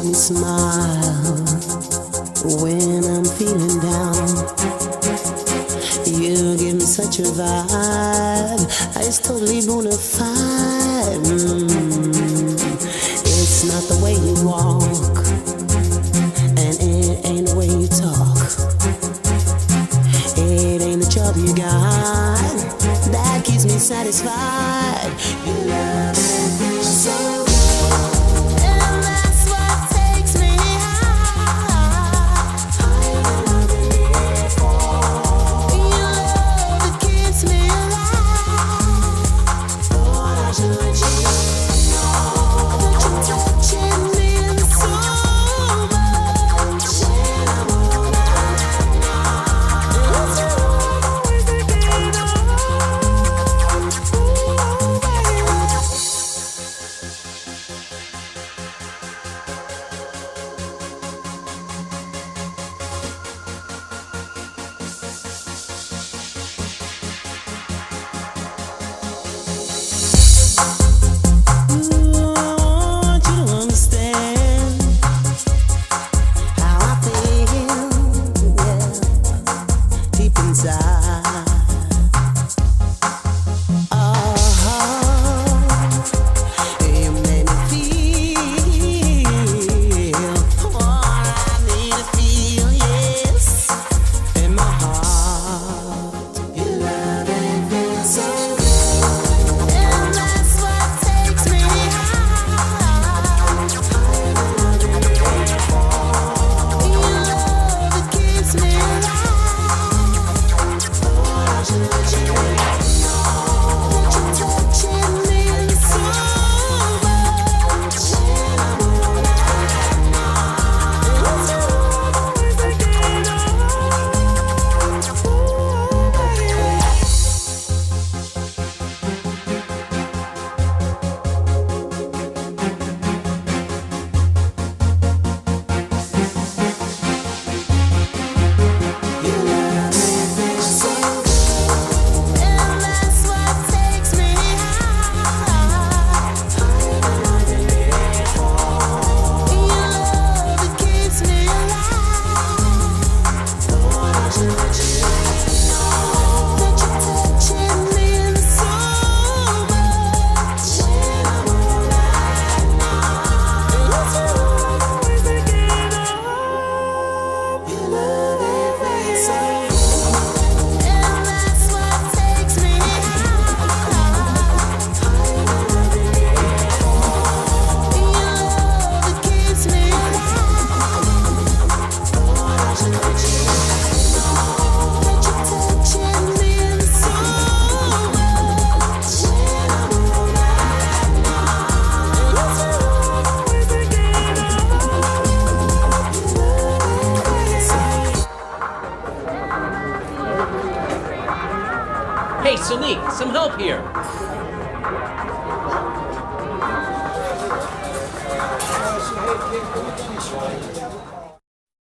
make me smile when I'm feeling down. You give me such a vibe, it's totally bona fide. It's not the way you walk, and it ain't the way you talk. It ain't the job you got that keeps me satisfied. You love me so. Hey, Sonique, some help here. Hey, kid, what are you doing?